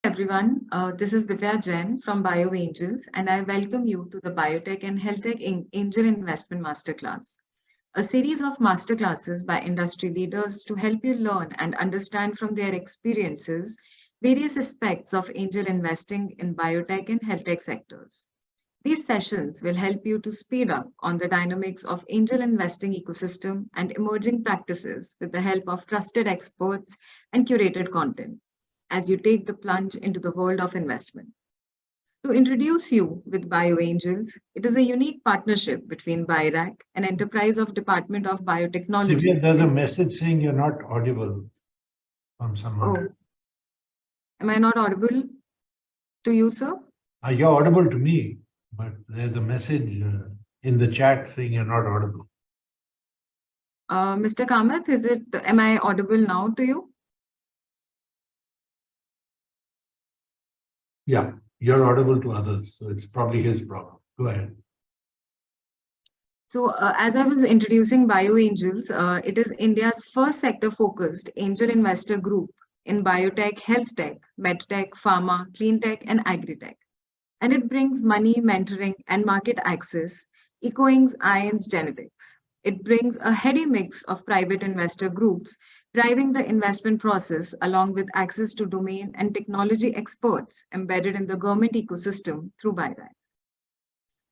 Everyone. This is Divya Jain from BioAngels, and I welcome you to the Biotech and Healthtech Angel Investment Masterclass, a series of masterclasses by industry leaders to help you learn and understand from their experiences various aspects of angel investing in biotech and healthtech sectors. These sessions will help you to speed up on the dynamics of angel investing ecosystem and emerging practices with the help of trusted experts and curated content as you take the plunge into the world of investment. To introduce you with BioAngels, it is a unique partnership between BIRAC, an enterprise of Department of Divya, Biotechnology. there's a message saying you're not audible from someone. Oh, am I not audible to you, sir? You're audible to me, but there's a message in the chat saying you're not audible. Mr. Kamath, am I audible now to you? Yeah, you're audible to others, so it's probably his problem. Go ahead. So, as I was introducing BioAngels, it is India's first sector-focused angel investor group in biotech, health tech, medtech, pharma, clean tech, and agri-tech. And it brings money, mentoring, and market access, echoing ION's genetics. It brings a heady mix of private investor groups driving the investment process along with access to domain and technology experts embedded in the government ecosystem through BIRAC.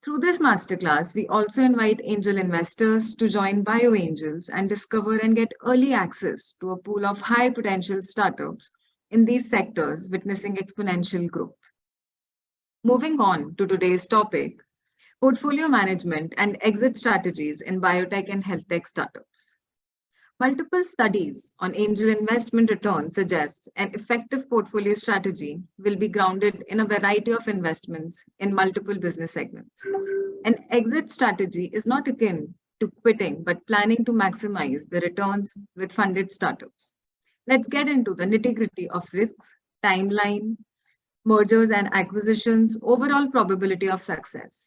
Through this masterclass, we also invite angel investors to join BioAngels and discover and get early access to a pool of high potential startups in these sectors witnessing exponential growth. Moving on to today's topic, portfolio management and exit strategies in biotech and health tech startups. Multiple studies on angel investment returns suggest an effective portfolio strategy will be grounded in a variety of investments in multiple business segments. An exit strategy is not akin to quitting, but planning to maximize the returns with funded startups. Let's get into the nitty-gritty of risks, timeline, mergers and acquisitions, overall probability of success.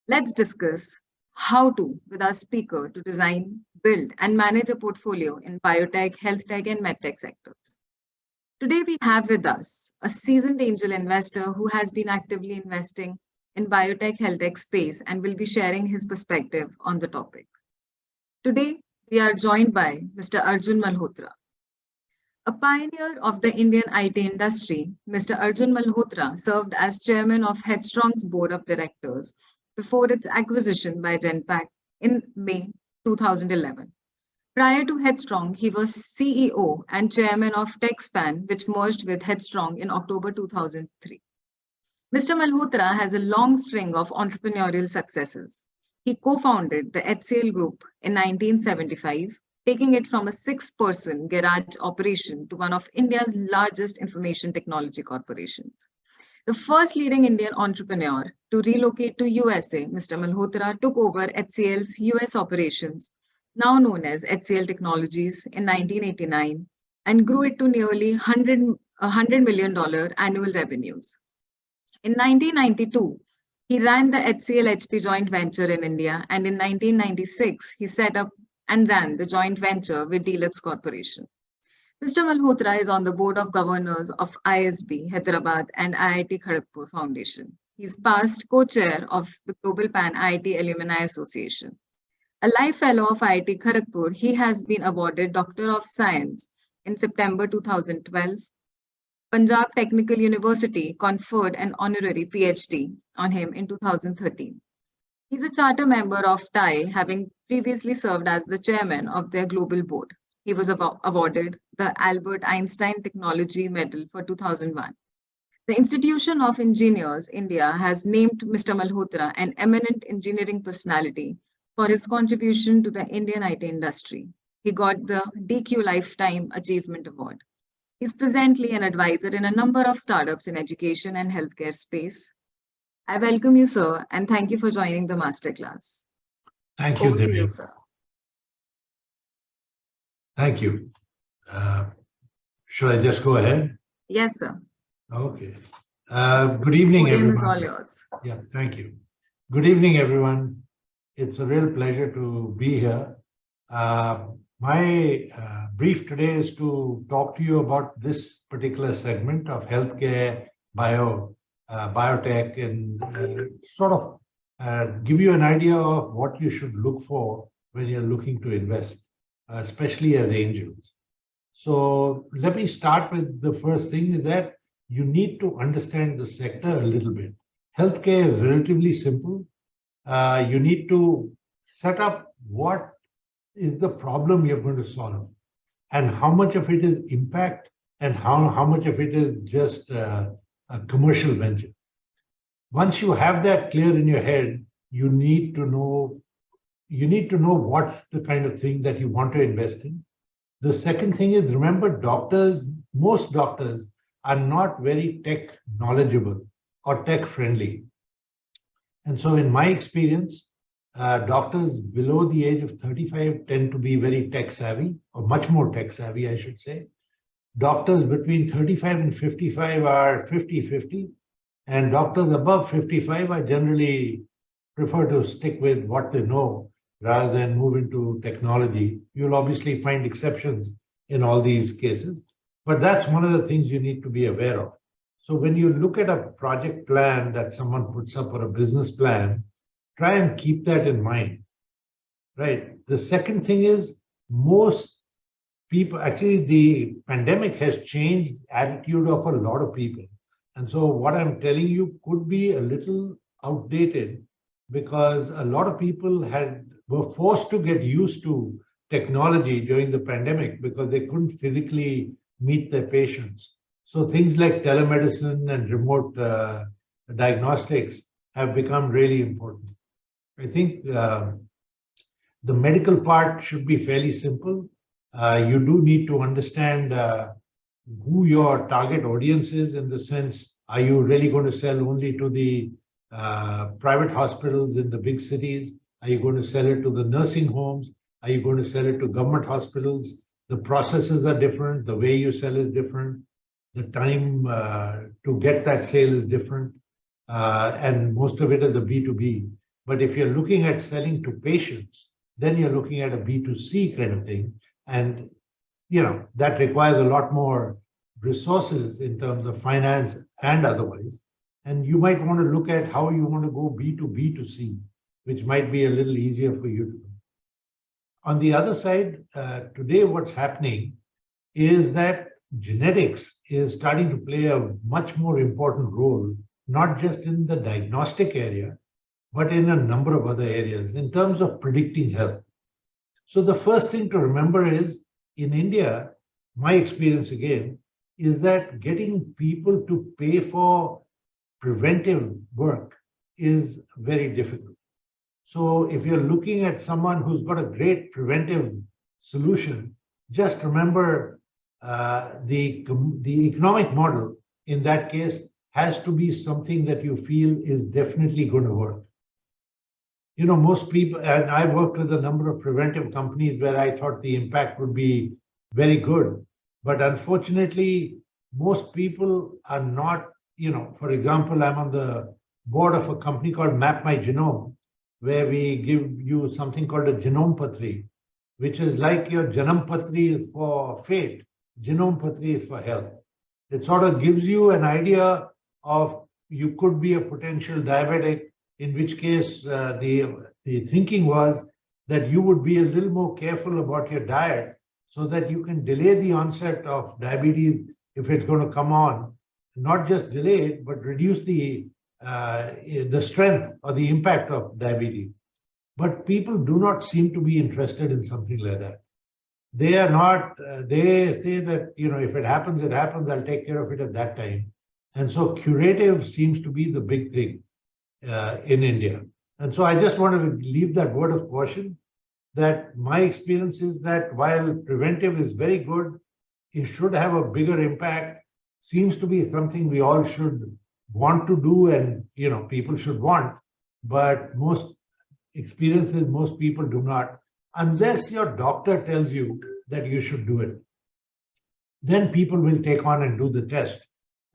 Let's discuss how to, with our speaker, to design, build, and manage a portfolio in biotech, health tech, and medtech sectors. Today, we have with us a seasoned angel investor who has been actively investing in biotech, health tech space and will be sharing his perspective on the topic. Today, we are joined by Mr. Arjun Malhotra. A pioneer of the Indian IT industry, Mr. Arjun Malhotra served as chairman of Headstrong's board of directors before its acquisition by Genpact in May 2011. Prior to Headstrong, he was CEO and chairman of TechSpan, which merged with Headstrong in October 2003. Mr. Malhotra has a long string of entrepreneurial successes. He co-founded the HCL Group in 1975, taking it from a six-person garage operation to one of India's largest information technology corporations. The first leading Indian entrepreneur to relocate to USA, Mr. Malhotra took over HCL's US operations, now known as HCL Technologies, in 1989 and grew it to nearly $100 million annual revenues. In 1992, he ran the HCL-HP joint venture in India, and in 1996, he set up and ran the joint venture with Deluxe Corporation. Mr. Malhotra is on the board of governors of ISB, Hyderabad, and IIT Kharagpur Foundation. He's past co-chair of the Global Pan IIT Alumni Association. A life fellow of IIT Kharagpur, he has been awarded Doctor of Science in September 2012. Punjab Technical University conferred an honorary PhD on him in 2013. He's a charter member of TIE, having previously served as the chairman of their global board. He was awarded the Albert Einstein Technology Medal for 2001. The Institution of Engineers India has named Mr. Malhotra an eminent engineering personality for his contribution to the Indian IT industry. He got the DQ Lifetime Achievement Award. He's presently an advisor in a number of startups in education and healthcare space. I welcome you, sir, and thank you for joining the masterclass. Thank you, Over to you, Divya. sir. Thank you. Should I just go ahead? Yes, sir. Okay. Good evening, Podium everyone. is all yours. Yeah, thank you. Good evening, everyone. It's a real pleasure to be here. My brief today is to talk to you about this particular segment of healthcare biotech, and sort of give you an idea of what you should look for when you're looking to invest, especially as angels. So let me start with the first thing is that you need to understand the sector a little bit. Healthcare is relatively simple. You need to set up what is the problem you're going to solve and how much of it is impact and how much of it is just a commercial venture. Once you have that clear in your head, you need to know what's the kind of thing that you want to invest in. The second thing is, remember, most doctors are not very tech knowledgeable or tech friendly. And so in my experience, doctors below the age of 35 tend to be very tech savvy, or much more tech savvy, I should say. Doctors between 35 and 55 are 50-50, and doctors above 55 are generally prefer to stick with what they know rather than move into technology. You'll obviously find exceptions in all these cases, but that's one of the things you need to be aware of. So when you look at a project plan that someone puts up or a business plan, try and keep that in mind, right? The second thing is, most people, actually the pandemic has changed attitude of a lot of people. And so what I'm telling you could be a little outdated because a lot of people were forced to get used to technology during the pandemic because they couldn't physically meet their patients. So things like telemedicine and remote diagnostics have become really important. I think the medical part should be fairly simple. You do need to understand who your target audience is, in the sense, are you really going to sell only to the private hospitals in the big cities? Are you going to sell it to the nursing homes? Are you going to sell it to government hospitals? The processes are different. The way you sell is different. The time to get that sale is different. And most of it is the B2B. But if you're looking at selling to patients, then you're looking at a B2C kind of thing. And that requires a lot more resources in terms of finance and otherwise. And you might want to look at how you want to go B2B2C, which might be a little easier for you to do. On the other side, today what's happening is that genetics is starting to play a much more important role, not just in the diagnostic area, but in a number of other areas in terms of predicting health. So the first thing to remember is, in India, my experience again, is that getting people to pay for preventive work is very difficult. So if you're looking at someone who's got a great preventive solution, just remember the economic model in that case has to be something that you feel is definitely going to work. Most people, and I worked with a number of preventive companies where I thought the impact would be very good. But unfortunately, most people are not, for example, I'm on the board of a company called Map My Genome, where we give you something called a genome patri, which is like your janam patri is for fate, genome patri is for health. It sort of gives you an idea of, you could be a potential diabetic, in which case the thinking was that you would be a little more careful about your diet so that you can delay the onset of diabetes if it's going to come on, not just delay it, but reduce the strength or the impact of diabetes. But people do not seem to be interested in something like that. They are not, they say that, if it happens, it happens, I'll take care of it at that time. And so curative seems to be the big thing in India. And so I just wanted to leave that word of caution, that my experience is that while preventive is very good, it should have a bigger impact, seems to be something we all should want to do, and people should want, but most experiences, most people do not, unless your doctor tells you that you should do it. Then people will take on and do the test.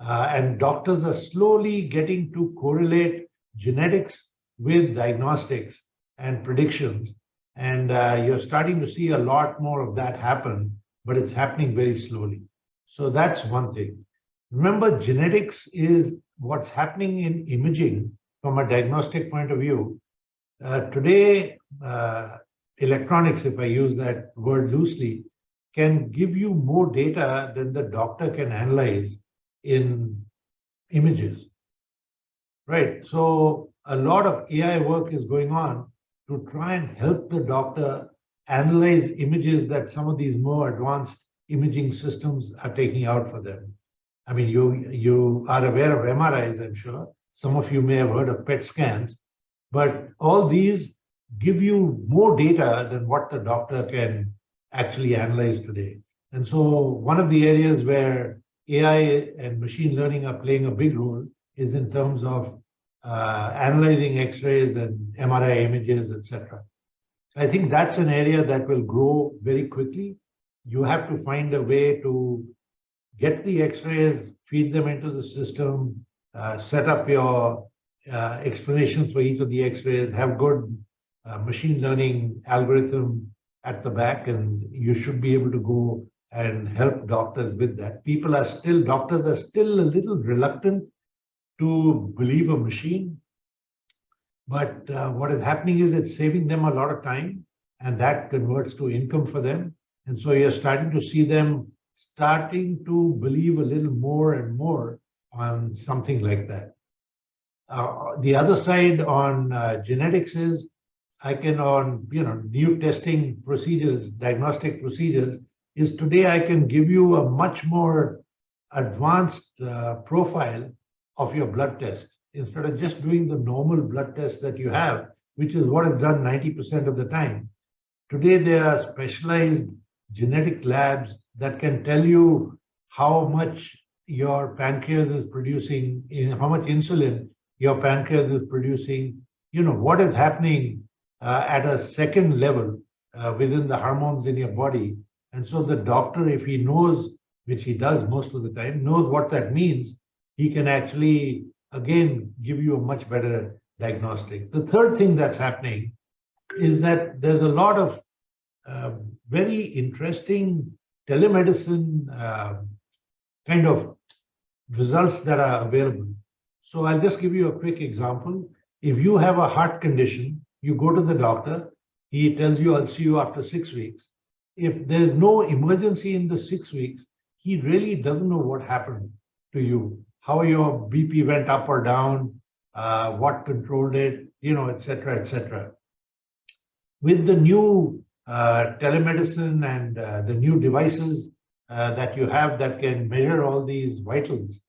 And doctors are slowly getting to correlate genetics with diagnostics and predictions. And you're starting to see a lot more of that happen, but it's happening very slowly. So that's one thing. Remember, genetics is what's happening in imaging from a diagnostic point of view. Today, electronics, if I use that word loosely, can give you more data than the doctor can analyze in images, right? So a lot of AI work is going on to try and help the doctor analyze images that some of these more advanced imaging systems are taking out for them. I mean, you are aware of MRIs, I'm sure. Some of you may have heard of PET scans, but all these give you more data than what the doctor can actually analyze today. And so one of the areas where AI and machine learning are playing a big role is in terms of analyzing X-rays and MRI images, etc. I think that's an area that will grow very quickly. You have to find a way to get the X-rays, feed them into the system, set up your explanations for each of the X-rays, have good machine learning algorithm at the back, and you should be able to go and help doctors with that. Doctors are still a little reluctant to believe a machine, but what is happening is it's saving them a lot of time, and that converts to income for them. And so you're starting to see them starting to believe a little more and more on something like that. The other side on genetics is on new testing procedures, diagnostic procedures, is today I can give you a much more advanced profile of your blood test instead of just doing the normal blood test that you have, which is what is done 90% of the time. Today, there are specialized genetic labs that can tell you how much your pancreas is producing, how much insulin your pancreas is producing, what is happening at a second level within the hormones in your body. And so the doctor, if he knows, which he does most of the time, knows what that means, he can actually, again, give you a much better diagnostic. The third thing that's happening is that there's a lot of very interesting telemedicine kind of results that are available. So I'll just give you a quick example. If you have a heart condition, you go to the doctor, he tells you, I'll see you after 6 weeks. If there's no emergency in the 6 weeks, he really doesn't know what happened to you, how your BP went up or down, what controlled it, et cetera, et cetera. With the new telemedicine and the new devices that you have that can measure all these vitals,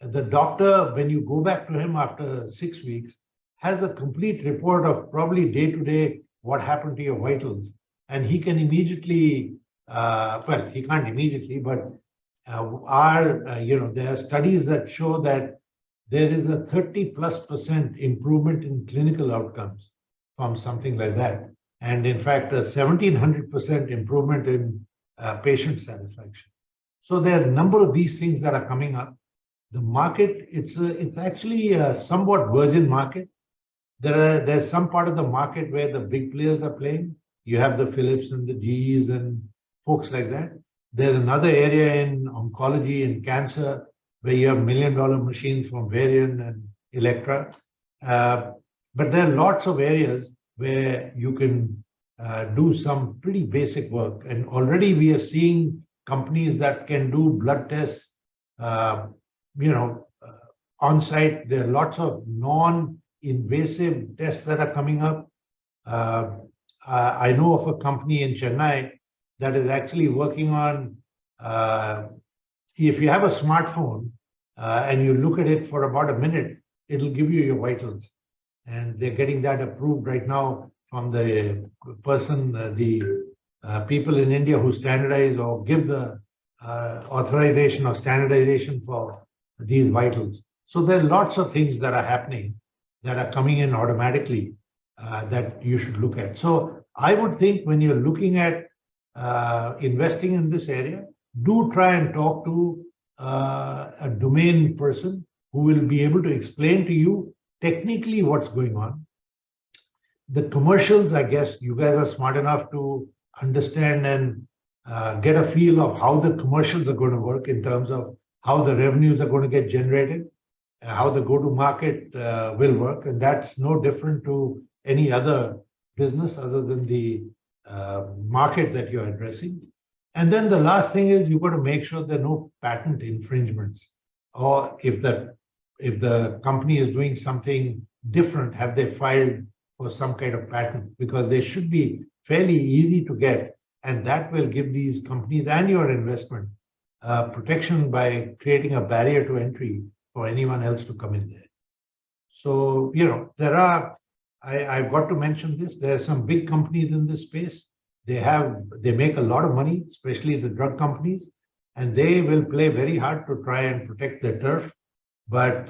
the doctor, when you go back to him after 6 weeks, has a complete report of probably day to day what happened to your vitals. And he can immediately, he can't immediately, but there are studies that show that there is a 30+% improvement in clinical outcomes from something like that. And in fact, a 1700% improvement in patient satisfaction. So there are a number of these things that are coming up. The market, it's actually a somewhat virgin market. There's some part of the market where the big players are playing. You have the Philips and the GEs and folks like that. There's another area in oncology and cancer where you have $1 million machines from Varian and Electra. But there are lots of areas where you can do some pretty basic work. And already we are seeing companies that can do blood tests, on site. There are lots of non-invasive tests that are coming up. I know of a company in Chennai that is actually working on, if you have a smartphone and you look at it for about a minute, it'll give you your vitals. And they're getting that approved right now from the person, the people in India who standardize or give the authorization or standardization for these vitals. So there are lots of things that are happening that are coming in automatically that you should look at. So I would think when you're looking at investing in this area, do try and talk to a domain person who will be able to explain to you technically what's going on. The commercials, I guess you guys are smart enough to understand and get a feel of how the commercials are going to work in terms of how the revenues are going to get generated, how the go-to-market will work, and that's no different to any other business other than the market that you're addressing. And then the last thing is you've got to make sure there are no patent infringements, or if the company is doing something different, have they filed for some kind of patent? Because they should be fairly easy to get, and that will give these companies and your investment protection by creating a barrier to entry for anyone else to come in there. So, I've got to mention this. There are some big companies in this space. They make a lot of money, especially the drug companies, and they will play very hard to try and protect their turf. But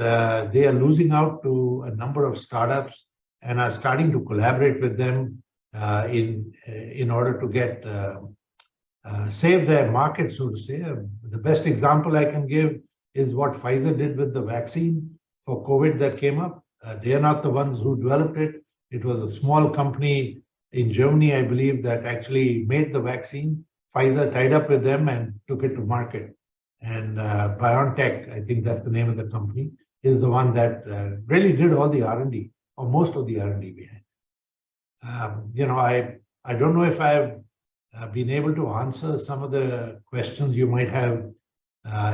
they are losing out to a number of startups and are starting to collaborate with them in order to get save their market, so to say. The best example I can give is what Pfizer did with the vaccine for COVID that came up. They are not the ones who developed it. It was a small company in Germany, I believe, that actually made the vaccine. Pfizer tied up with them and took it to market. And biotech, I think that's the name of the company, is the one that really did all the R&D, or most of the R&D behind. I don't know if I've been able to answer some of the questions you might have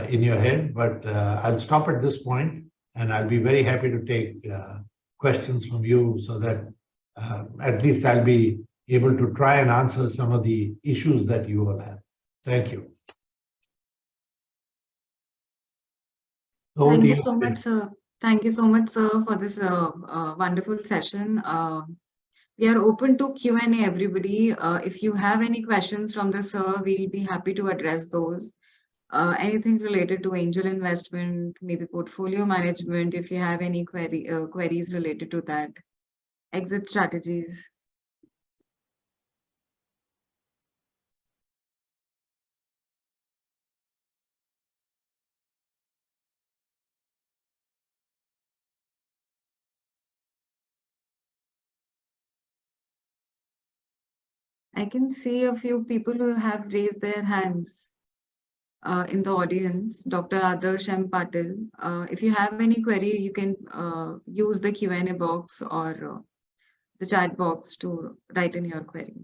in your head, but I'll stop at this point, and I'll be very happy to take questions from you so that at least I'll be able to try and answer some of the issues that you all have. Thank you. Thank you so much, sir. Thank you so much, sir, for this wonderful session. We are open to Q&A, everybody. If you have any questions from the sir, we'll be happy to address those. Anything related to angel investment, maybe portfolio management, if you have any queries related to that, exit strategies. I can see a few people who have raised their hands in the audience. Dr. Adarsh M. Patil. If you have any query, you can use the Q&A box or the chat box to write in your query.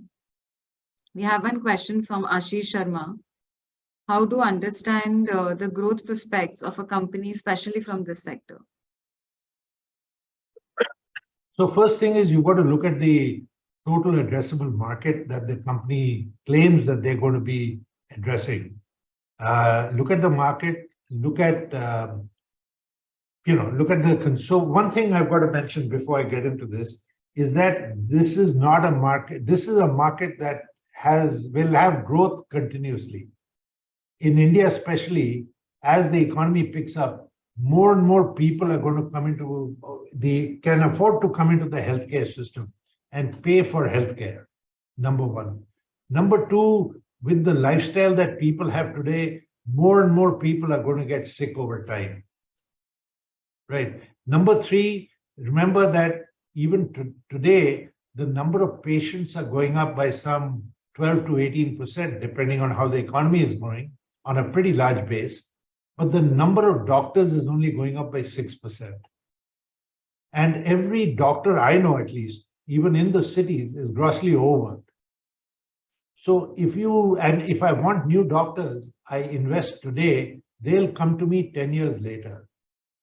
We have one question from Ashish Sharma. How to understand the growth prospects of a company, especially from this sector? So first thing is you've got to look at the total addressable market that the company claims that they're going to be addressing. Look at the market, look at the so one thing I've got to mention before I get into this is that this is not a market. This is a market that will have growth continuously. In India, especially, as the economy picks up, more and more people are going to can afford to come into the healthcare system and pay for healthcare, number one. Number two, with the lifestyle that people have today, more and more people are going to get sick over time. Right. Number three, remember that even today, the number of patients are going up by some 12 to 18%, depending on how the economy is going, on a pretty large base. But the number of doctors is only going up by 6%. And every doctor I know, at least, even in the cities, is grossly overworked. So if I want new doctors, I invest today, they'll come to me 10 years later.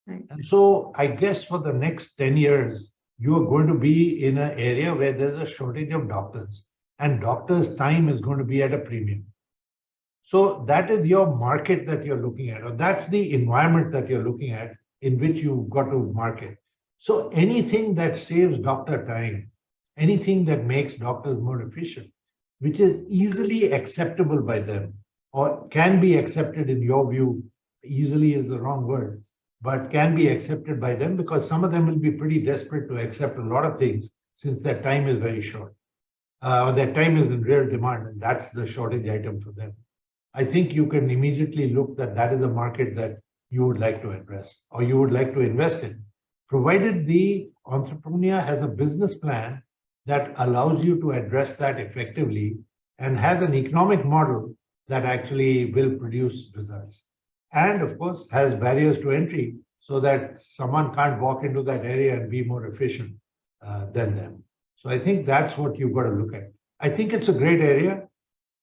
Right. And so I guess for the next 10 years, you are going to be in an area where there's a shortage of doctors, and doctors' time is going to be at a premium. So that is your market that you're looking at, or that's the environment that you're looking at in which you've got to market. So anything that saves doctor time, anything that makes doctors more efficient, which is easily acceptable by them, or can be accepted in your view, easily is the wrong word, but can be accepted by them, because some of them will be pretty desperate to accept a lot of things since their time is very short. Their time is in real demand, and that's the shortage item for them. I think you can immediately look that is a market that you would like to address or you would like to invest in, provided the entrepreneur has a business plan that allows you to address that effectively and has an economic model that actually will produce results. and of course has barriers to entry so that someone can't walk into that area and be more efficient than them. So I think that's what you've got to look at. I think it's a great area.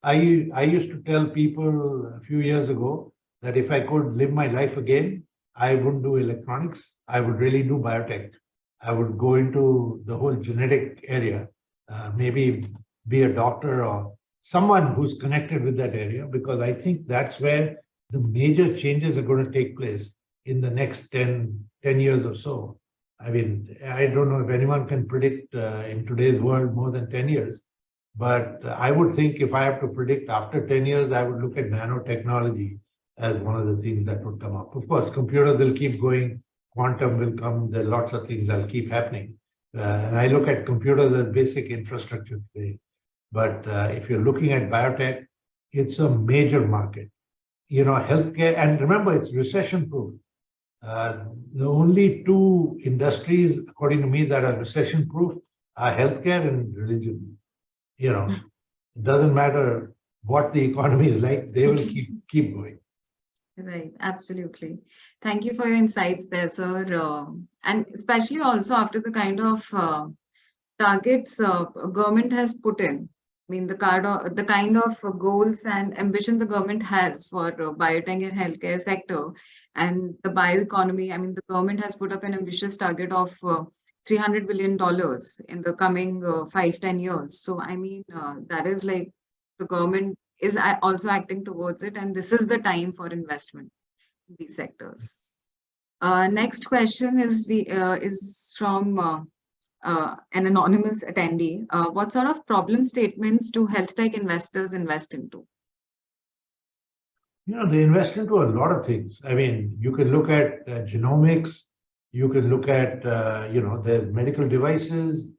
I used to tell people a few years ago that if I could live my life again, I wouldn't do electronics. I would really do biotech. I would go into the whole genetic area, maybe be a doctor or someone who's connected with that area, because I think that's where the major changes are going to take place in the next 10 years or so. I mean, I don't know if anyone can predict in today's world more than 10 years, but I would think if I have to predict after 10 years, I would look at nanotechnology as one of the things that would come up. Of course, computers will keep going, quantum will come, there are lots of things that will keep happening. And I look at computers as basic infrastructure today. But if you're looking at biotech, it's a major market. Healthcare, and remember, it's recession-proof. The only two industries, according to me, that are recession-proof are healthcare and religion. It doesn't matter what the economy is like, they will keep going. Right, absolutely. Thank you for your insights there, sir. And especially also after the kind of targets government has put in. I mean, the kind of goals and ambition the government has for biotech and healthcare sector and the bioeconomy. I mean, the government has put up an ambitious target of $300 billion in the coming 5-10 years. So, I mean, that is like the government is also acting towards it, and this is the time for investment in these sectors. Next question is from an anonymous attendee. What sort of problem statements do health tech investors invest into? They invest into a lot of things. I mean, you can look at genomics, you can look at, there's medical devices.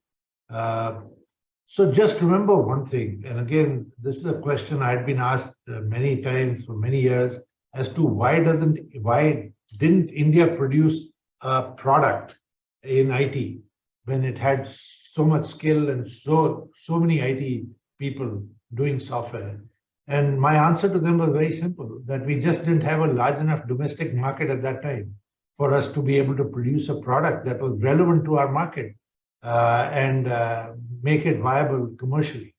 So just remember one thing, and again, this is a question I'd been asked many times for many years as to why didn't India produce a product in IT when it had so much skill and so many IT people doing software? And my answer to them was very simple, that we just didn't have a large enough domestic market at that time for us to be able to produce a product that was relevant to our market and make it viable commercially,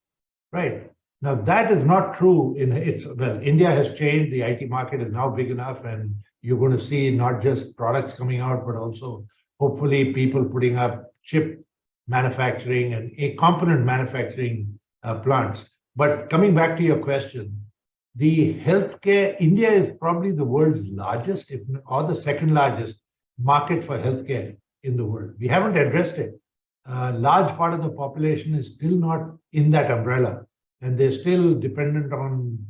right? Now, that is not true India has changed, the IT market is now big enough, and you're going to see not just products coming out, but also hopefully people putting up chip manufacturing and a component manufacturing plants. But coming back to your question, the healthcare, India is probably the world's largest, or the second largest market for healthcare in the world. We haven't addressed it. A large part of the population is still not in that umbrella, and they're still dependent on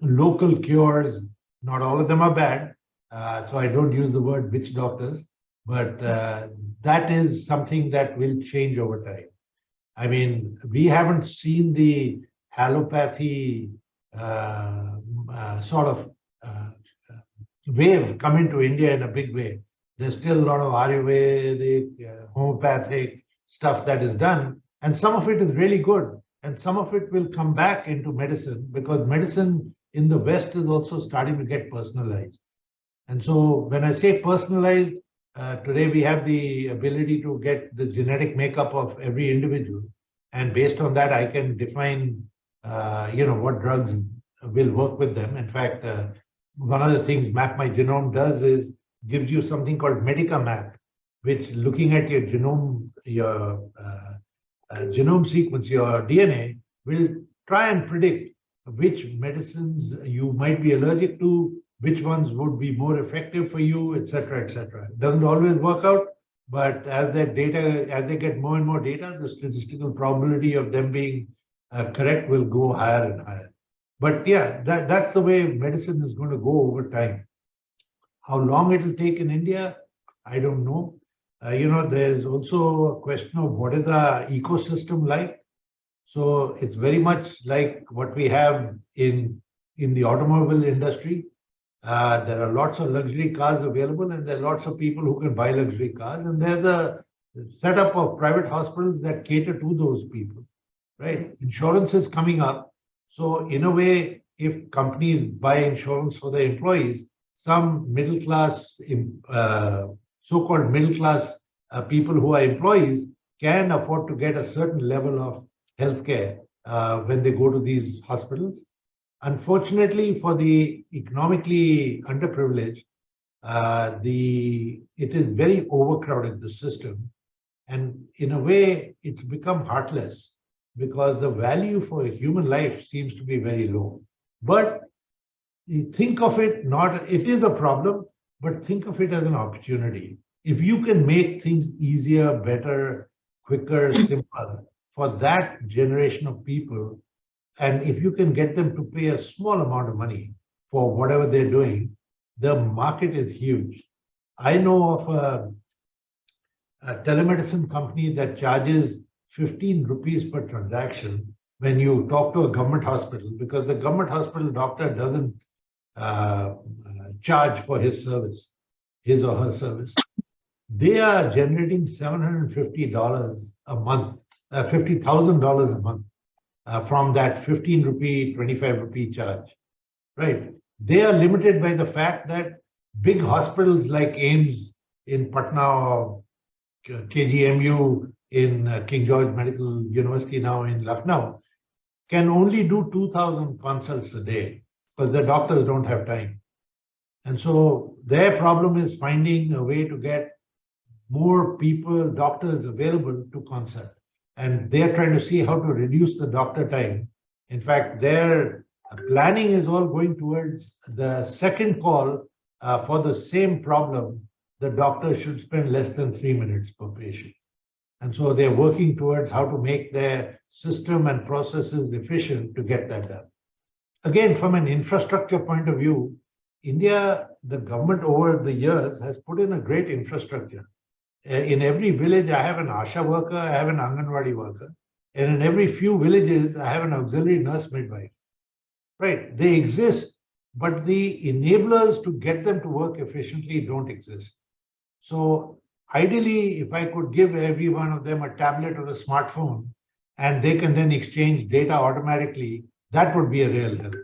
local cures. Not all of them are bad, so I don't use the word witch doctors, but that is something that will change over time. I mean, we haven't seen the allopathy sort of wave come into India in a big way. There's still a lot of Ayurvedic, homeopathic stuff that is done, and some of it is really good, and some of it will come back into medicine, because medicine in the West is also starting to get personalized. And so when I say personalized, today we have the ability to get the genetic makeup of every individual, and based on that, I can define, what drugs will work with them. In fact, one of the things Map My Genome does is gives you something called MedicaMap, which, looking at your genome, genome sequence, your DNA, will try and predict which medicines you might be allergic to, which ones would be more effective for you, et cetera, et cetera. It doesn't always work out, but as they get more and more data, the statistical probability of them being correct will go higher and higher. But yeah, that's the way medicine is going to go over time. How long it will take in India, I don't know. There's also a question of what is the ecosystem like. So it's very much like what we have in the automobile industry. There are lots of luxury cars available, and there are lots of people who can buy luxury cars. And there's a setup of private hospitals that cater to those people, right? Insurance is coming up. So in a way, if companies buy insurance for their employees, some middle class, so-called middle class people who are employees can afford to get a certain level of healthcare when they go to these hospitals. Unfortunately, for the economically underprivileged, it is very overcrowded, the system, and in a way, it's become heartless because the value for human life seems to be very low. But you think of it not, it is a problem, but think of it as an opportunity. If you can make things easier, better, quicker, simpler for that generation of people, and if you can get them to pay a small amount of money for whatever they're doing, the market is huge. I know of a telemedicine company that charges 15 rupees per transaction when you talk to a government hospital, because the government hospital doctor doesn't charge for his service, his or her service. They are generating $750 a month, $50,000 a month from that 15 rupee, 25 rupee charge, right? They are limited by the fact that big hospitals like AIIMS in Patna or KGMU in King George Medical University now in Lucknow can only do 2,000 consults a day because the doctors don't have time. And so their problem is finding a way to get more people, doctors available to consult. And they're trying to see how to reduce the doctor time. In fact, their planning is all going towards the second call for the same problem. The doctor should spend less than 3 minutes per patient. And so they're working towards how to make their system and processes efficient to get that done. Again, from an infrastructure point of view, India, the government over the years has put in a great infrastructure. In every village, I have an ASHA worker, I have an Anganwadi worker. And in every few villages, I have an auxiliary nurse midwife. Right, they exist, but the enablers to get them to work efficiently don't exist. So ideally, if I could give every one of them a tablet or a smartphone, and they can then exchange data automatically, that would be a real help.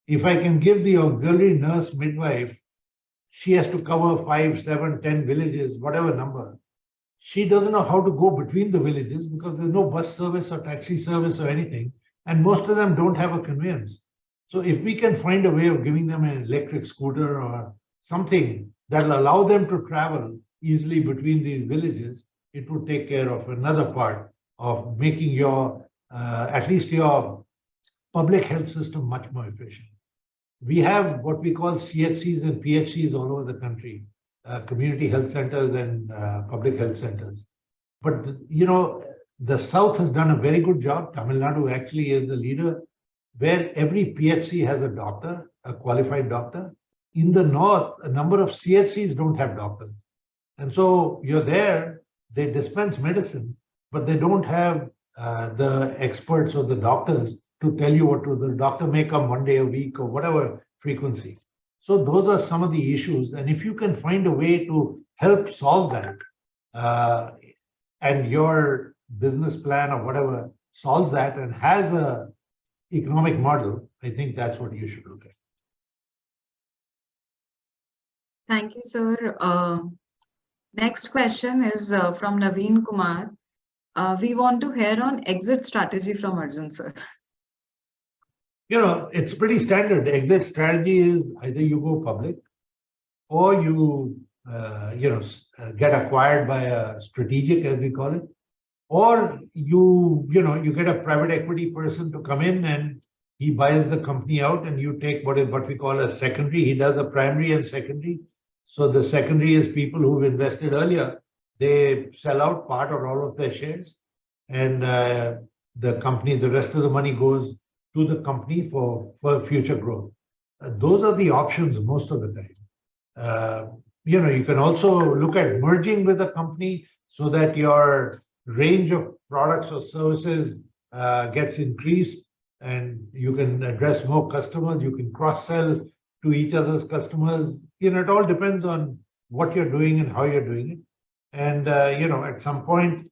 If I can give the auxiliary nurse midwife, she has to cover 5, 7, 10 villages, whatever number. She doesn't know how to go between the villages because there's no bus service or taxi service or anything. And most of them don't have a conveyance. So if we can find a way of giving them an electric scooter or something that'll allow them to travel easily between these villages, it would take care of another part of making your, at least your public health system much more efficient. We have what we call CHCs and PHCs all over the country, community health centers and public health centers. But, the South has done a very good job. Tamil Nadu actually is the leader, where every PHC has a doctor, a qualified doctor. In the North, a number of CHCs don't have doctors. And so you're there, they dispense medicine, but they don't have the experts or the doctors to tell you what to do. The doctor may come one day a week or whatever frequency. So those are some of the issues. And if you can find a way to help solve that, and your business plan or whatever solves that and has a economic model, I think that's what you should look at. Thank you, sir. Next question is from Naveen Kumar. We want to hear on exit strategy from Arjun, sir. It's pretty standard. Exit strategy is either you go public or you, get acquired by a strategic, as we call it, or you get a private equity person to come in and he buys the company out and you take what we call a secondary. He does a primary and secondary. So the secondary is people who've invested earlier. They sell out part or all of their shares, and the company, the rest of the money goes to the company for future growth. Those are the options most of the time. You can also look at merging with a company so that your range of products or services gets increased and you can address more customers. You can cross-sell to each other's customers. It all depends on what you're doing and how you're doing it. And, at some point,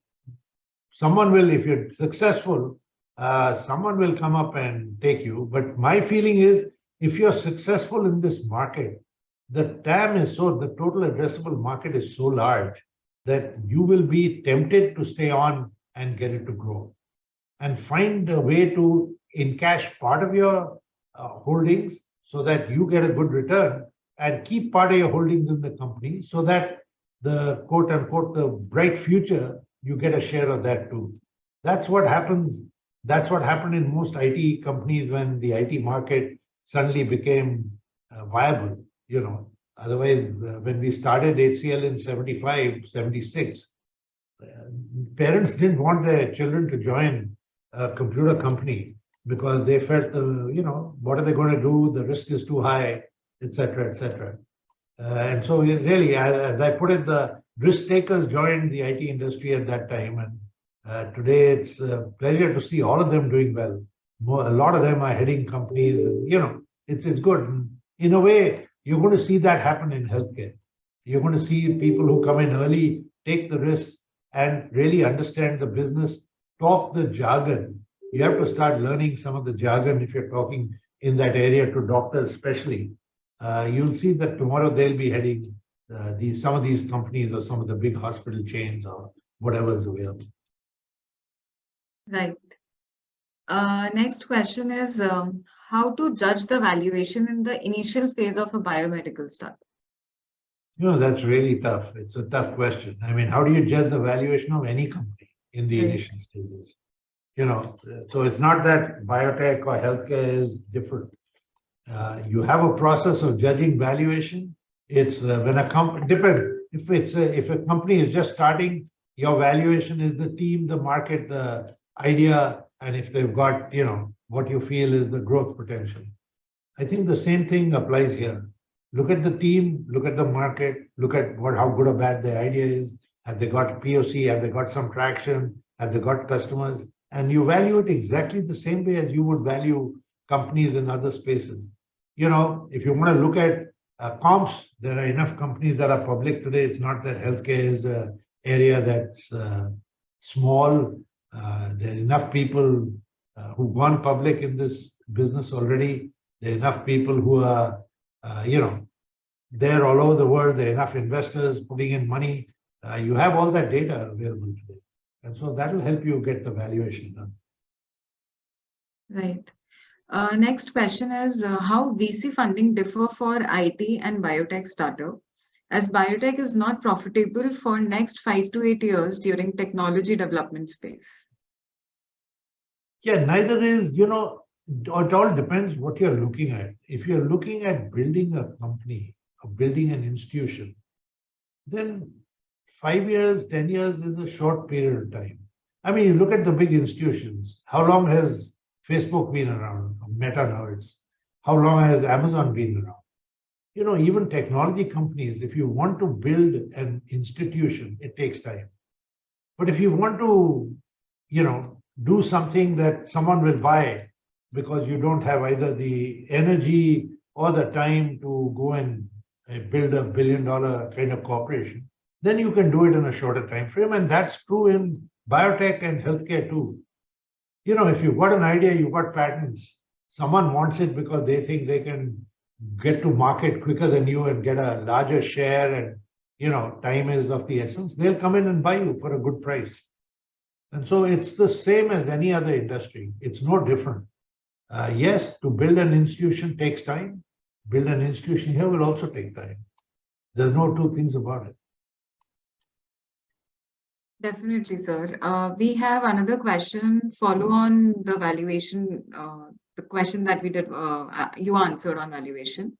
someone will, if you're successful, someone will come up and take you. But my feeling is if you're successful in this market, the TAM is so, the total addressable market is so large that you will be tempted to stay on and get it to grow and find a way to encash part of your holdings so that you get a good return and keep part of your holdings in the company so that the quote unquote, the bright future, you get a share of that too. That's what happens. That's what happened in most IT companies when the IT market suddenly became viable, you know. Otherwise, when we started HCL in 75, 76, uh, parents didn't want their children to join a computer company because they felt, what are they going to do? The risk is too high, etc., etc. And so, really, as I put it, the risk takers joined the IT industry at that time, and today it's a pleasure to see all of them doing well. A lot of them are heading companies, and it's good. And in a way, you're going to see that happen in healthcare. You're going to see people who come in early, take the risks, and really understand the business, talk the jargon. You have to start learning some of the jargon if you're talking in that area to doctors, especially. You'll see that tomorrow they'll be heading some of these companies or some of the big hospital chains or whatever is available. Right. Next question is how to judge the valuation in the initial phase of a biomedical startup? That's really tough. It's a tough question. I mean, how do you judge the valuation of any company in the Right. initial stages? So it's not that biotech or healthcare is different. You have a process of judging valuation. It's when a company depends. If a company is just starting, your valuation is the team, the market, the idea, and if they've got what you feel is the growth potential. I think the same thing applies here. Look at the team, look at the market, look at how good or bad the idea is. Have they got POC? Have they got some traction? Have they got customers? And you value it exactly the same way as you would value companies in other spaces. If you want to look at comps, there are enough companies that are public today. It's not that healthcare is an area that's small. There are enough people who've gone public in this business already. There are enough people who are, there all over the world. There are enough investors putting in money. You have all that data available today. And so that will help you get the valuation done. Right. Next question is how VC funding differ for IT and biotech startup, as biotech is not profitable for next 5 to 8 years during technology development space. Yeah, neither is, it all depends what you're looking at. If you're looking at building a company or building an institution, then 5 years, 10 years is a short period of time. I mean, you look at the big institutions. How long has Facebook been around? Meta now it's. How long has Amazon been around? Even technology companies, if you want to build an institution, it takes time. But if you want to, do something that someone will buy because you don't have either the energy or the time to go and build $1 billion kind of corporation, then you can do it in a shorter time frame. And that's true in biotech and healthcare too. If you've got an idea, you've got patents, someone wants it because they think they can get to market quicker than you and get a larger share and, time is of the essence, they'll come in and buy you for a good price. And so it's the same as any other industry. It's no different. Yes, to build an institution takes time. Build an institution here will also take time. There's no two things about it. Definitely, sir. We have another question, follow on the valuation, the question that you answered on valuation.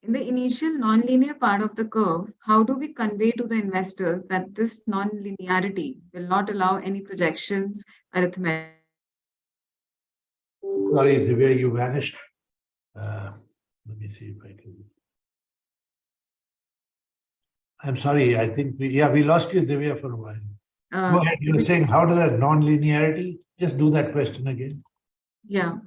In the initial nonlinear part of the curve, how do we convey to the investors that this nonlinearity will not allow any projections, arithmetic? Sorry, the way you vanished. Let me see if I can. I'm sorry. I think we lost you, Divya, for a while. Go ahead. You were saying how does that non-linearity? Just do that question again. Yeah.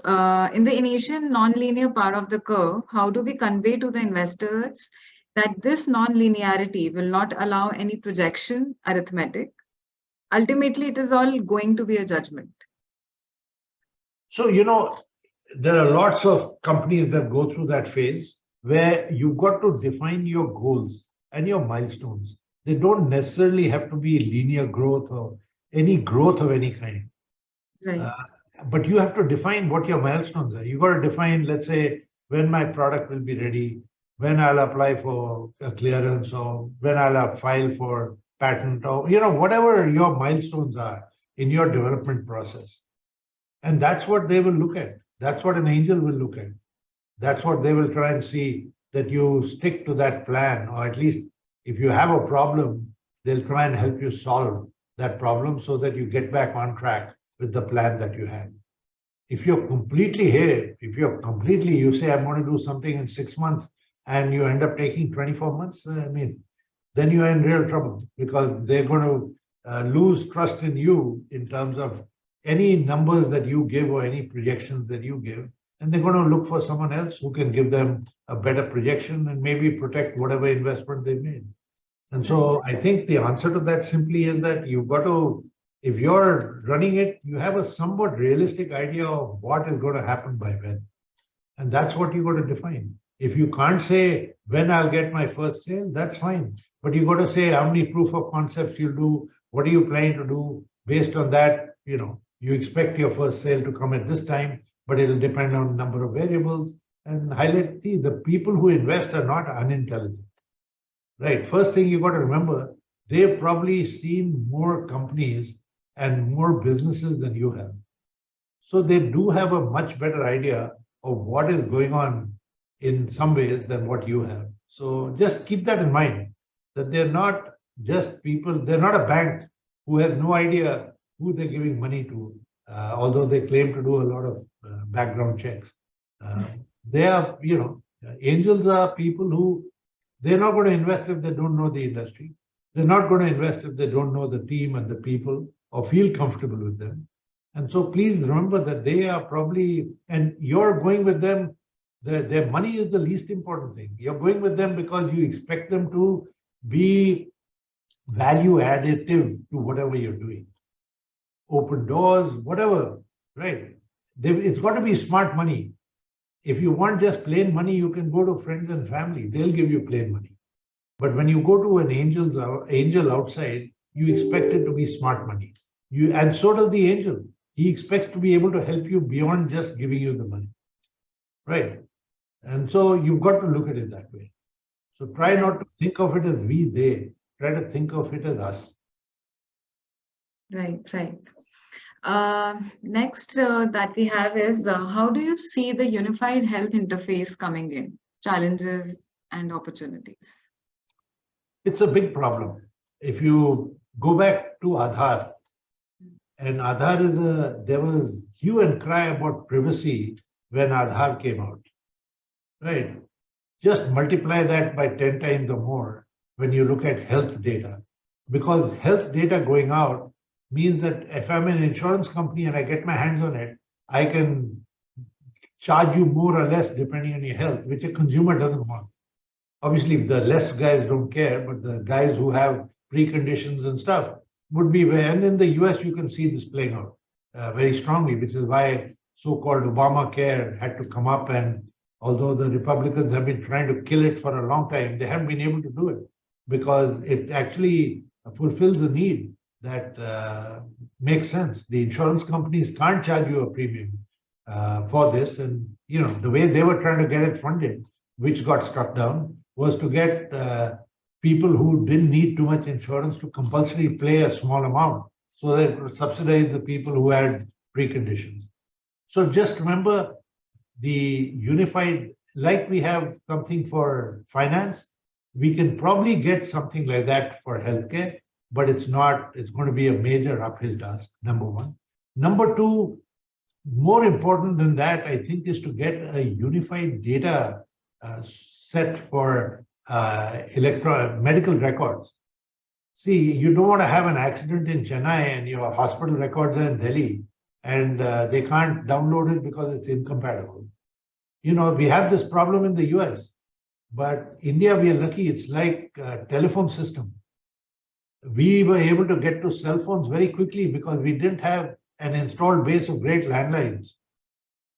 In the initial nonlinear part of the curve, how do we convey to the investors that this nonlinearity will not allow any projection, arithmetic? Ultimately, it is all going to be a judgment. So, there are lots of companies that go through that phase where you've got to define your goals and your milestones. They don't necessarily have to be linear growth or any growth of any kind. Right. Uh, but you have to define what your milestones are. You got to define, let's say, when my product will be ready, when I'll apply for a clearance, or when I'll file for patent, or whatever your milestones are in your development process. And that's what they will look at. That's what an angel will look at. That's what they will try and see, that you stick to that plan, or at least if you have a problem, they'll try and help you solve that problem so that you get back on track with the plan that you had. If you're completely here, you say, I'm going to do something in 6 months, and you end up taking 24 months, then you're in real trouble, because they're going to lose trust in you in terms of any numbers that you give or any projections that you give. And they're going to look for someone else who can give them a better projection and maybe protect whatever investment they made. And so I think the answer to that simply is that you've got to, if you're running it, you have a somewhat realistic idea of what is going to happen by when. And that's what you got to define. If you can't say when I'll get my first sale, that's fine. But you got to say how many proof of concepts you'll do, what are you planning to do. Based on that, you expect your first sale to come at this time, but it'll depend on a number of variables. And highlight, see, the people who invest are not unintelligent. Right. First thing you got to remember, they've probably seen more companies and more businesses than you have. So they do have a much better idea of what is going on in some ways than what you have. So just keep that in mind, that they're not just people, they're not a bank who has no idea who they're giving money to, although they claim to do a lot of background checks. They are, angels are people who, they're not going to invest if they don't know the industry. They're not going to invest if they don't know the team and the people or feel comfortable with them. And so please remember that they are probably, and you're going with them, their money is the least important thing. You're going with them because you expect them to be value additive to whatever you're doing. Open doors, whatever, right? It's got to be smart money. If you want just plain money, you can go to friends and family. They'll give you plain money. But when you go to an angel outside, you expect it to be smart money. And so does the angel. He expects to be able to help you beyond just giving you the money, right? And so you've got to look at it that way. So try not to think of it as we, they. Try to think of it as us. Right, right. Next that we have is how do you see the unified health interface coming in? Challenges and opportunities. It's a big problem. If you go back to Aadhaar, and Aadhaar there was hue and cry about privacy when Aadhaar came out, right? Just multiply that by 10 times or more when you look at health data, because health data going out means that if I'm an insurance company and I get my hands on it, I can charge you more or less depending on your health, which a consumer doesn't want. Obviously, the less guys don't care, but the guys who have preconditions and stuff would be where. And in the US, you can see this playing out very strongly, which is why so-called Obamacare had to come up. And although the Republicans have been trying to kill it for a long time, they haven't been able to do it because it actually fulfills a need that makes sense. The insurance companies can't charge you a premium for this. And, the way they were trying to get it funded, which got struck down, was to get people who didn't need too much insurance to compulsorily pay a small amount so that it would subsidize the people who had preconditions. So just remember the unified, like we have something for finance, we can probably get something like that for healthcare, but it's going to be a major uphill task, number one. Number two, more important than that, I think, is to get a unified data set for medical records. See, you don't want to have an accident in Chennai and your hospital records are in Delhi and they can't download it because it's incompatible. We have this problem in the US, but India, we are lucky. It's like a telephone system. We were able to get to cell phones very quickly because we didn't have an installed base of great landlines.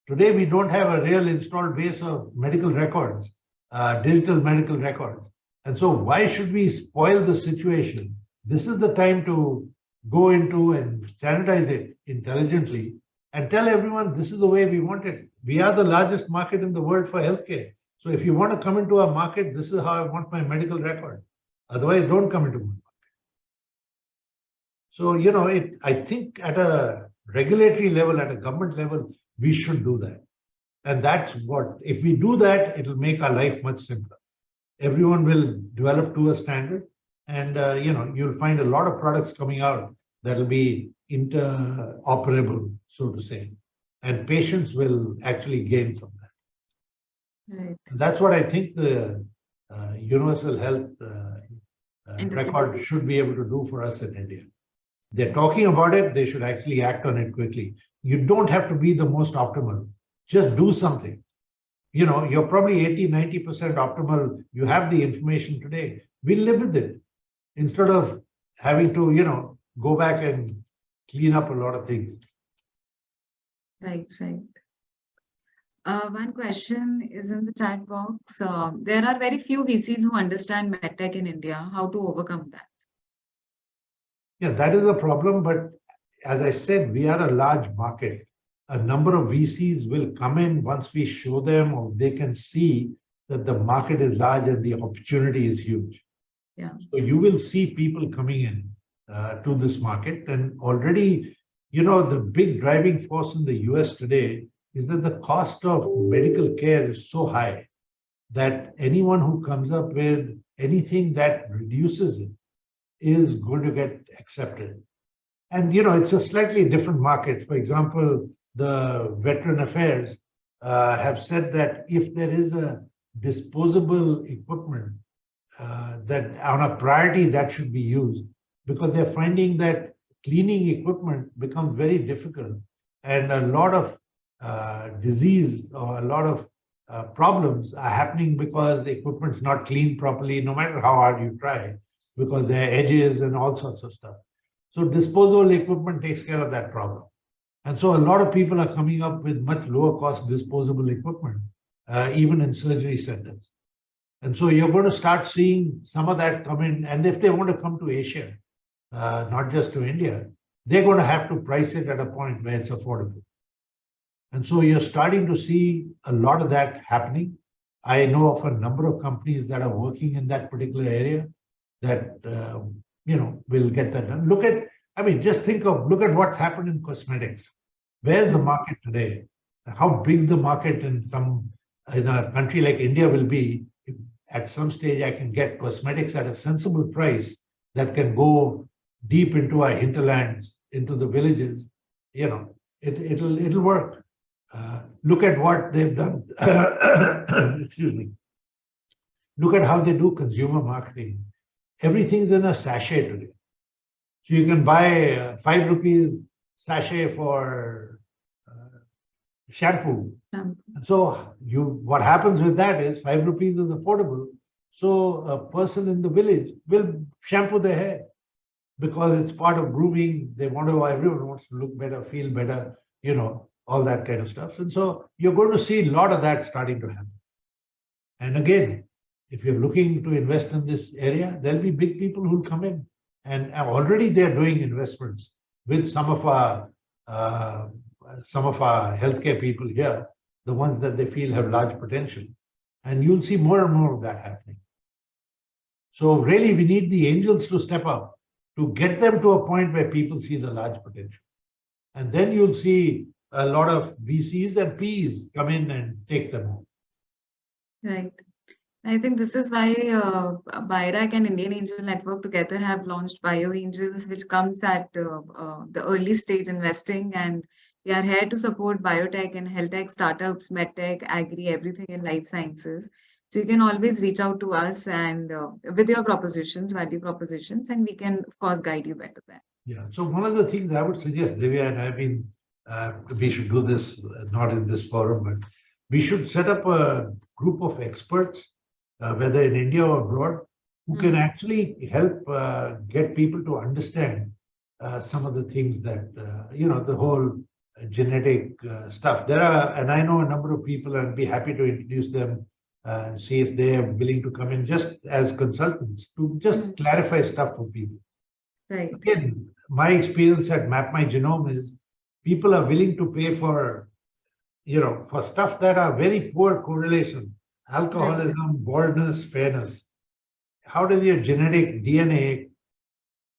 Today, we don't have a real installed base of medical records, digital medical records. And so why should we spoil the situation? This is the time to go into and standardize it intelligently and tell everyone this is the way we want it. We are the largest market in the world for healthcare. So if you want to come into our market, this is how I want my medical record. Otherwise, don't come into my market. So, I think at a regulatory level, at a government level, we should do that. And that's what, if we do that, it'll make our life much simpler. Everyone will develop to a standard, and you'll find a lot of products coming out that'll be interoperable, so to say, and patients will actually gain from that. Right. That's what I think the universal health record should be able to do for us in India. They're talking about it, they should actually act on it quickly. You don't have to be the most optimal, just do something. You're probably 80-90% optimal. You have the information today. We live with it instead of having to, go back and clean up a lot of things. Right. One question is in the chat box. There are very few VCs who understand medtech in India. How to overcome that? Yeah, that is a problem. But as I said, we are a large market. A number of VCs will come in once we show them, or they can see that the market is large and the opportunity is huge. Yeah. So you will see people coming in to this market. And already, the big driving force in the US today is that the cost of medical care is so high that anyone who comes up with anything that reduces it is going to get accepted. And, it's a slightly different market. For example, the Veteran Affairs have said that if there is a disposable equipment that on a priority that should be used, because they're finding that cleaning equipment becomes very difficult, and a lot of disease or a lot of problems are happening because the equipment's not cleaned properly, no matter how hard you try, because there are edges and all sorts of stuff. So disposable equipment takes care of that problem. And so a lot of people are coming up with much lower cost disposable equipment, even in surgery centers. And so you're going to start seeing some of that come in. And if they want to come to Asia, not just to India, they're going to have to price it at a point where it's affordable. And so you're starting to see a lot of that happening. I know of a number of companies that are working in that particular area that, will get that done. Look at what happened in cosmetics. Where's the market today? How big the market in a country like India will be if at some stage I can get cosmetics at a sensible price that can go deep into our hinterlands, into the villages. It'll work. Look at what they've done. Excuse me. Look at how they do consumer marketing. Everything's in a sachet today. So you can buy a 5 rupees sachet for shampoo. And so what happens with that is 5 rupees is affordable. So a person in the village will shampoo their hair because it's part of grooming. Everyone wants to look better, feel better, all that kind of stuff. And so you're going to see a lot of that starting to happen. And again, if you're looking to invest in this area, there'll be big people who'll come in. And already they're doing investments with some of our healthcare people here, the ones that they feel have large potential. And you'll see more and more of that happening. So really, we need the angels to step up to get them to a point where people see the large potential. And then you'll see a lot of VCs and Ps come in and take them on. Right. I think this is why BIRAC and Indian Angel Network together have launched Bio Angels, which comes at the early stage investing. And we are here to support biotech and health tech startups, medtech, agri, everything in life sciences. So you can always reach out to us and with your propositions, value propositions, and we can, of course, guide you better there. Yeah. So one of the things I would suggest, Divya, and we should do this, not in this forum, but we should set up a group of experts, whether in India or abroad, who can actually help get people to understand some of the things that, the whole genetic stuff. There are, and I know a number of people, and I'd be happy to introduce them and see if they are willing to come in just as consultants to just clarify stuff for people. Right. Again, my experience at Map My Genome is people are willing to pay for, for stuff that are very poor correlation, alcoholism, baldness, fairness. How does your genetic DNA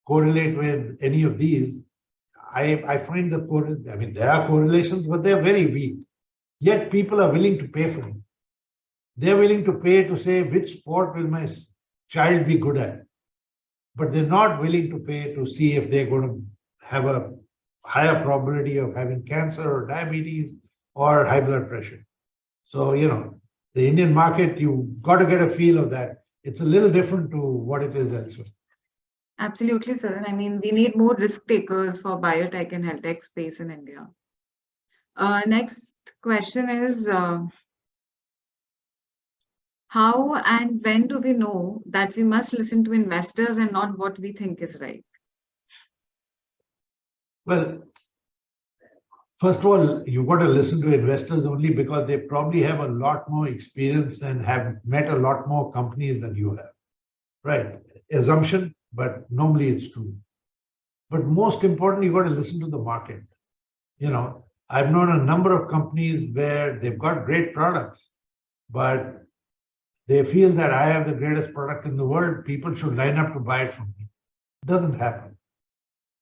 correlate with any of these? I find there are correlations, but they're very weak. Yet people are willing to pay for it. They're willing to pay to say which sport will my child be good at, but they're not willing to pay to see if they're going to have a higher probability of having cancer or diabetes or high blood pressure. So, the Indian market, you've got to get a feel of that. It's a little different to what it is elsewhere. Absolutely, sir. I mean, we need more risk takers for biotech and health tech space in India. Next question is, how and when do we know that we must listen to investors and not what we think is right? Well, first of all, you've got to listen to investors only because they probably have a lot more experience and have met a lot more companies than you have. Right? Assumption, but normally it's true. But most importantly, you've got to listen to the market. I've known a number of companies where they've got great products, but they feel that I have the greatest product in the world. People should line up to buy it from me. It doesn't happen.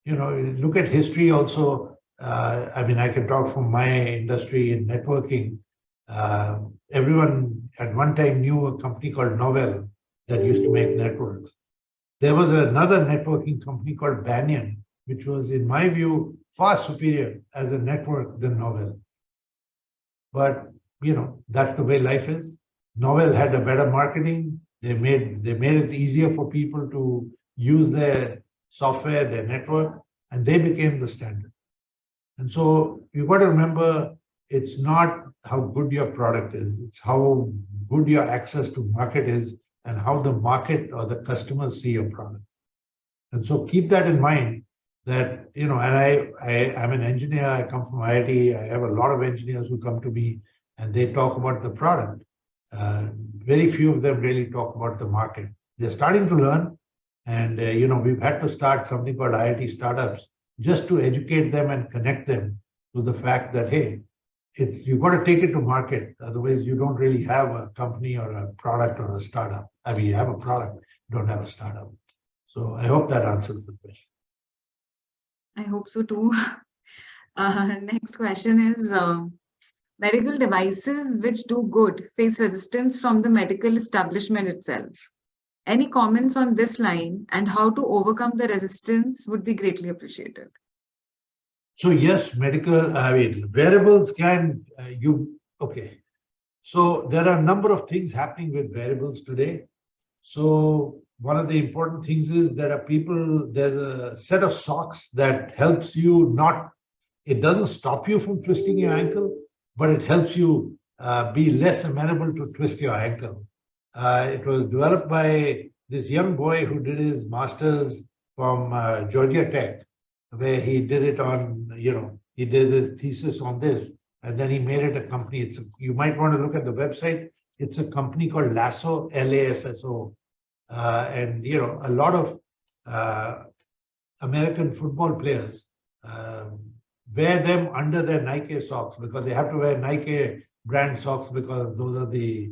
Look at history also. I can talk from my industry in networking. Everyone at one time knew a company called Novell that used to make networks. There was another networking company called Banyan, which was, in my view, far superior as a network than Novell. But, that's the way life is. Novell had a better marketing. They made it easier for people to use their software, their network, and they became the standard. And so you've got to remember, it's not how good your product is, it's how good your access to market is and how the market or the customers see your product. And so keep that in mind that, and I'm an engineer, I come from IIT, I have a lot of engineers who come to me and they talk about the product. Very few of them really talk about the market. They're starting to learn. And, we've had to start something called IIT Startups just to educate them and connect them to the fact that, hey, you've got to take it to market. Otherwise, you don't really have a company or a product or a startup. You have a product, you don't have a startup. So I hope that answers the question. I hope so too. Next question is, medical devices which do good face resistance from the medical establishment itself. Any comments on this line and how to overcome the resistance would be greatly appreciated. So yes, wearables okay. So there are a number of things happening with wearables today. So one of the important things is there's a set of socks that helps you it doesn't stop you from twisting your ankle, but it helps you be less amenable to twist your ankle. It was developed by this young boy who did his master's from Georgia Tech, where he did it on, he did a thesis on this, and then he made it a company. You might want to look at the website. It's a company called Lasso, Lasso. And, a lot of American football players wear them under their Nike socks because they have to wear Nike brand socks because those are the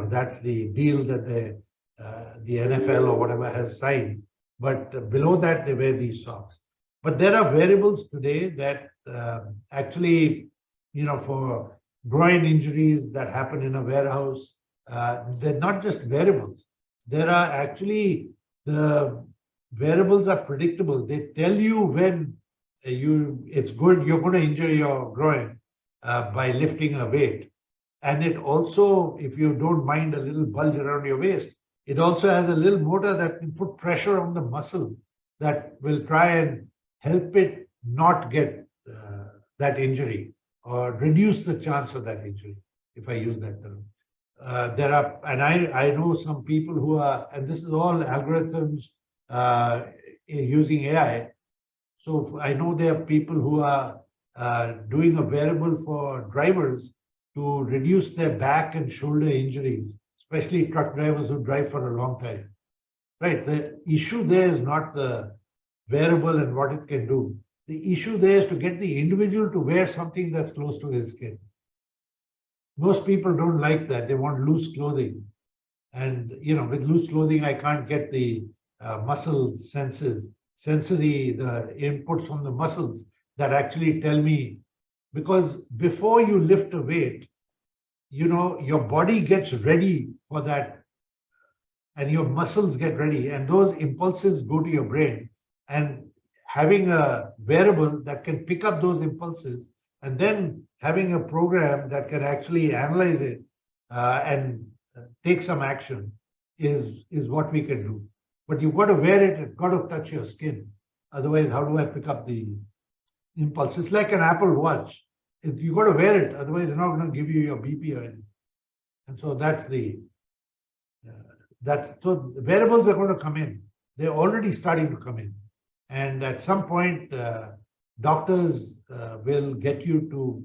that's the deal that the NFL or whatever has signed. But below that, they wear these socks. But there are wearables today that actually, for groin injuries that happen in a warehouse, they're not just wearables. There are actually, the wearables are predictable. They tell you when it's good, you're going to injure your groin by lifting a weight. And it also, if you don't mind a little bulge around your waist, it also has a little motor that can put pressure on the muscle that will try and help it not get that injury or reduce the chance of that injury, if I use that term. I know some people who are, and this is all algorithms using AI. So I know there are people who are doing a wearable for drivers to reduce their back and shoulder injuries, especially truck drivers who drive for a long time. Right. The issue there is not the wearable and what it can do. The issue there is to get the individual to wear something that's close to his skin. Most people don't like that. They want loose clothing. And with loose clothing, I can't get the muscle sensory, the inputs from the muscles that actually tell me, because before you lift a weight, your body gets ready for that and your muscles get ready and those impulses go to your brain. And having a wearable that can pick up those impulses and then having a program that can actually analyze it and take some action is what we can do. But you've got to wear it, it's got to touch your skin. Otherwise, how do I pick up the impulse? It's like an Apple Watch. You've got to wear it, otherwise they're not going to give you your BP or anything. And so so wearables are going to come in. They're already starting to come in. And at some point, doctors will get you to,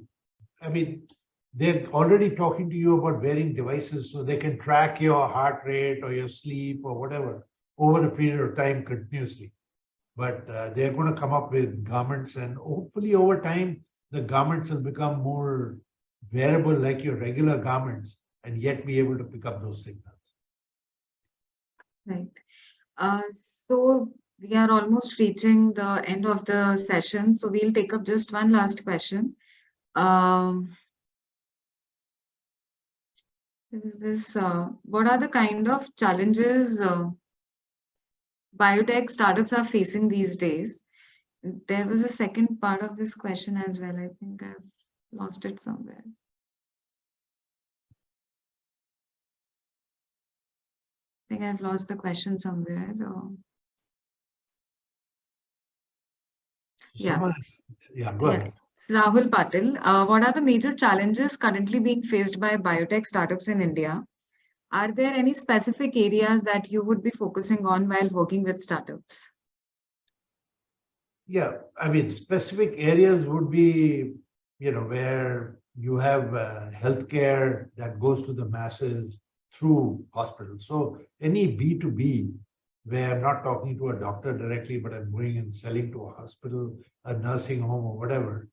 they're already talking to you about wearing devices so they can track your heart rate or your sleep or whatever over a period of time continuously. But they're going to come up with garments, and hopefully over time, the garments will become more wearable like your regular garments and yet be able to pick up those signals. Right. So we are almost reaching the end of the session. So we'll take up just one last question. Is this, what are the kind of challenges biotech startups are facing these days? There was a second part of this question as well. I think I've lost it somewhere. I think I've lost the question somewhere. Yeah. Yeah, go ahead. It's Rahul Patil. What are the major challenges currently being faced by biotech startups in India? Are there any specific areas that you would be focusing on while working with startups? Yeah, specific areas would be, where you have healthcare that goes to the masses through hospitals. So any B2B, where I'm not talking to a doctor directly, but I'm going and selling to a hospital, a nursing home, or whatever,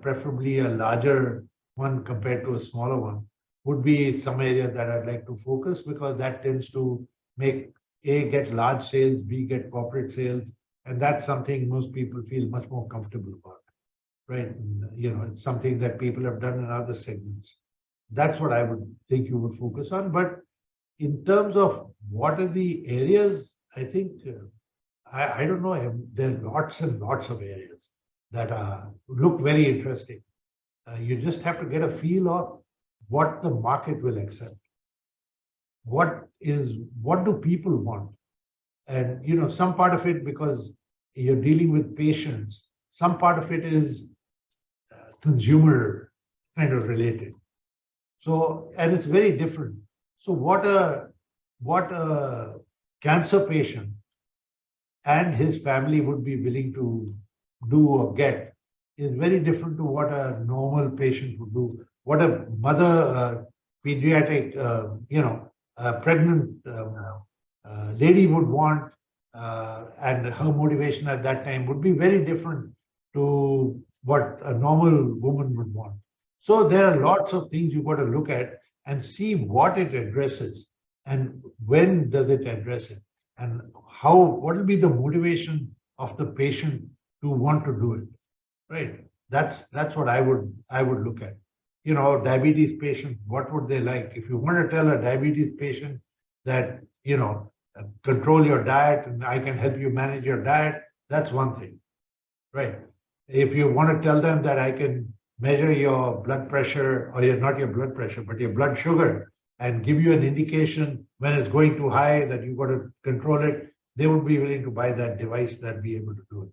preferably a larger one compared to a smaller one, would be some area that I'd like to focus, because that tends to make A, get large sales, B, get corporate sales. And that's something most people feel much more comfortable about, right? And, it's something that people have done in other segments. That's what I would think you would focus on. But in terms of what are the areas, I think, I don't know, there are lots and lots of areas that look very interesting. You just have to get a feel of what the market will accept. What do people want? And some part of it, because you're dealing with patients, some part of it is consumer kind of related. So, and it's very different. So what a cancer patient and his family would be willing to do or get is very different to what a normal patient would do. What a mother, pediatric, pregnant lady would want, and her motivation at that time would be very different to what a normal woman would want. So there are lots of things you've got to look at and see what it addresses and when does it address it, and what will be the motivation of the patient to want to do it, right? That's what I would look at. Diabetes patient, what would they like? If you want to tell a diabetes patient that, control your diet and I can help you manage your diet, that's one thing, right? If you want to tell them that I can measure your blood pressure, or not your blood pressure, but your blood sugar, and give you an indication when it's going too high that you've got to control it, they would be willing to buy that device that be able to do it.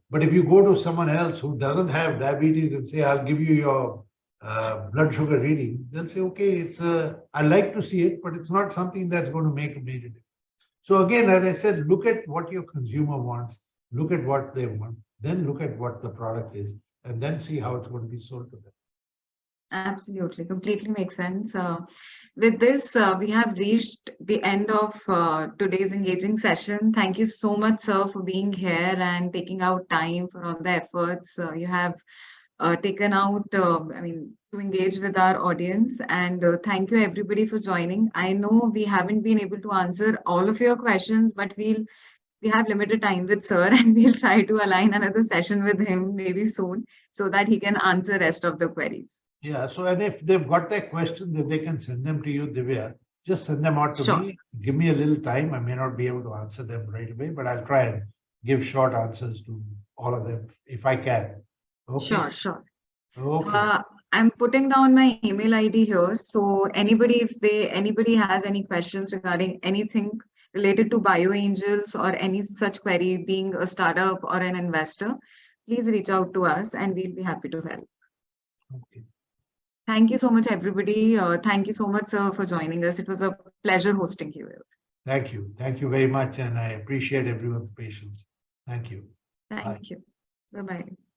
But if you go to someone else who doesn't have diabetes and say, I'll give you your blood sugar reading, they'll say, okay, I like to see it, but it's not something that's going to make a major difference. So again, as I said, look at what your consumer wants, look at what they want, then look at what the product is, and then see how it's going to be sold to them. Absolutely, completely makes sense. With this, we have reached the end of today's engaging session. Thank you so much, sir, for being here and taking out time for all the efforts you have taken out, to engage with our audience. And thank you, everybody, for joining. I know we haven't been able to answer all of your questions, but we have limited time with sir, and we'll try to align another session with him maybe soon so that he can answer rest of the queries. Yeah. So, and if they've got their questions, if they can send them to you, Divya, just send them out to Sure. me. Give me a little time. I may not be able to answer them right away, but I'll try and give short answers to all of them if I can. Okay. Sure. Okay. I'm putting down my email ID here. So anybody has any questions regarding anything related to BioAngels or any such query, being a startup or an investor, please reach out to us and we'll be happy to help. Okay. Thank you so much, everybody. Thank you so much, sir, for joining us. It was a pleasure hosting you. Thank you. Thank you very much. And I appreciate everyone's patience. Thank you. Bye. Thank you. Bye-bye.